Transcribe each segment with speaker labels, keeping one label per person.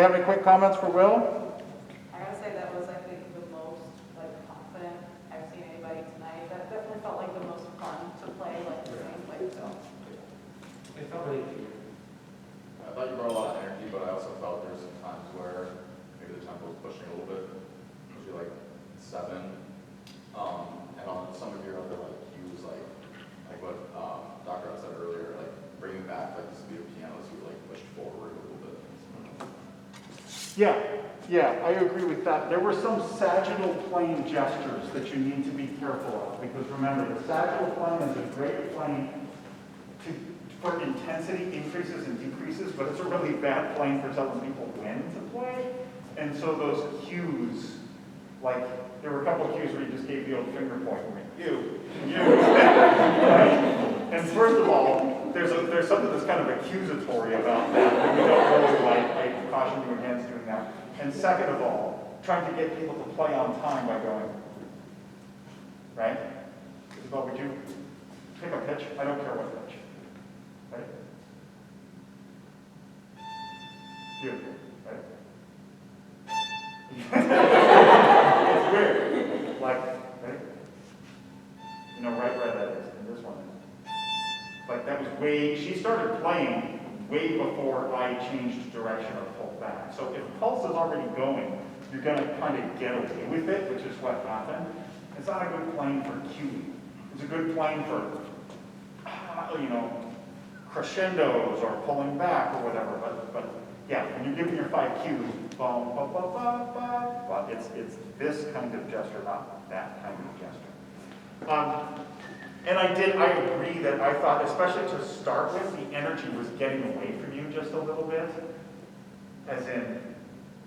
Speaker 1: have any quick comments for Will?
Speaker 2: I gotta say that was, I think, the most like confident I've seen anybody tonight. That definitely felt like the most fun to play like the same way. So
Speaker 3: It felt really cute.
Speaker 4: I thought you brought a lot of energy, but I also felt there's some times where maybe the tempo was pushing a little bit, especially like 7. And on some of your other like cues, like what Dr. said earlier, like bringing back like the speed of pianos, you like pushed forward a little bit.
Speaker 1: Yeah, I agree with that. There were some sagittal plane gestures that you need to be careful of, because remember, the sagittal plane is a great plane for intensity increases and decreases, but it's a really bad plane for telling people when to play. And so those cues, like there were a couple of cues where you just gave the old finger point, you, right? And first of all, there's something that's kind of accusatory about that, and we don't really like. I caution you against doing that. And second of all, trying to get people to play on time by going, right? Isabel, would you pick a pitch? I don't care what pitch. Right? Beautiful, right? It's weird. Like, right? You know, right where that is, and this one is. Like that was she started playing way before I changed direction or pulled back. So if pulse is already going, you're going to kind of get away with it, which is what happened. It's not a good plane for cueing. It's a good plane for, crescendos or pulling back or whatever. But yeah, when you're giving your 5 cues, bum, ba, ba, ba, ba, ba, it's this kind of gesture, not that kind of gesture. And I agree that I thought, especially to start with, the energy was getting away from you just a little bit. As in,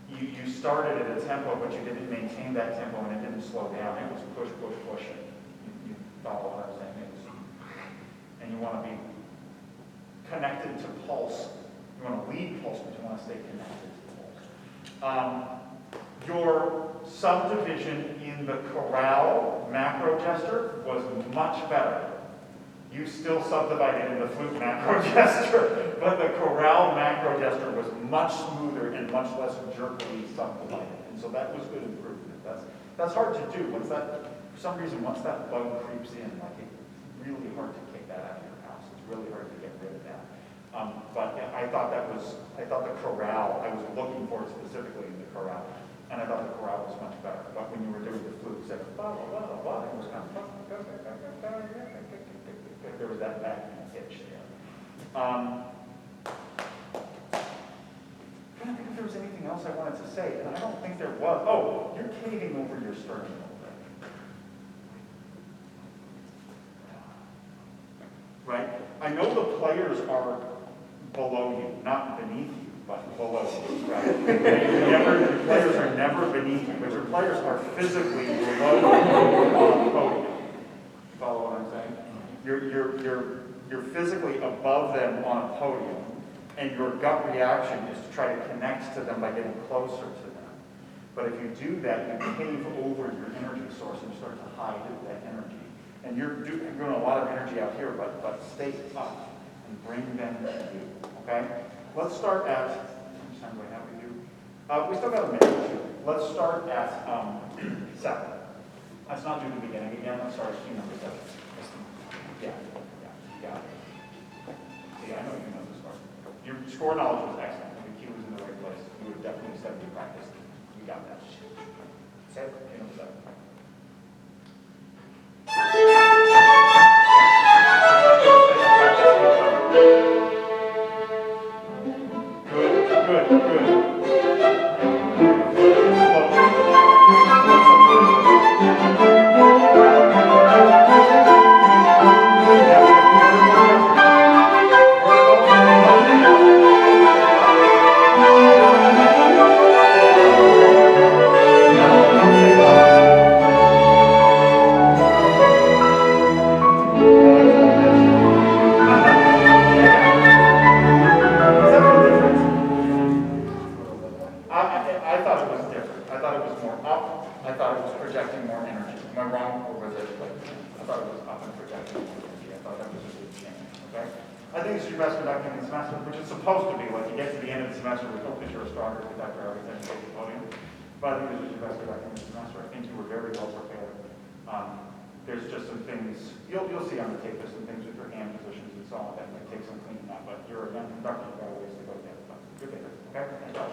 Speaker 1: you started at a tempo, but you didn't maintain that tempo and it didn't slow down. It was push, push, push. You follow what I'm saying? And you want to be connected to pulse. You want to lead pulse, but you want to stay connected to pulse. Your subdivision in the chorale macro gesture was much better. You still subdivided in the flute macro gesture, but the chorale macro gesture was much smoother and much less jerkily subdivided. And so that was good improvement. That's hard to do. For some reason, once that bug creeps in, like it's really hard to kick that out of your house. It's really hard to get rid of that. But I thought the chorale, I was looking for it specifically in the chorale. And I thought the chorale was much better. But when you were doing the flute, it was blah, it was kind of, there was that backing pitch there. I'm trying to think if there was anything else I wanted to say, and I don't think there was. Oh, you're caving over your sternum a little bit. Right? I know the players are below you, not beneath you. But below you, right? The players are never beneath you, but your players are physically below you on the podium. You follow what I'm saying? You're physically above them on a podium, and your gut reaction is to try to connect to them by getting closer to them. But if you do that, you cave over your energy source and you start to hide that energy. And you're doing a lot of energy out here, but stay up and bring them to you. Okay? Let's start at, how much time do I have to do? We still got a minute or two. Let's start at 7. Let's not do the beginning again. Let's start at cue number 7. Yeah, I know you know this part. Your score knowledge was excellent. The cue was in the right place. You would definitely study and practice. You got that. Set, cue number 7. Good. think it's your best conducting the semester, which it's supposed to be. Like you get to the end of the semester, we hope that you're a stronger conductor every time you take the podium. But I think this is your best conducting the semester. I think you were very well prepared. There's just some things, you'll see on the tape, there's some things with your hand positions and so on that might take some cleaning up, but you're a young conductor, you've got a ways to go yet. But you're there, okay? Thank you.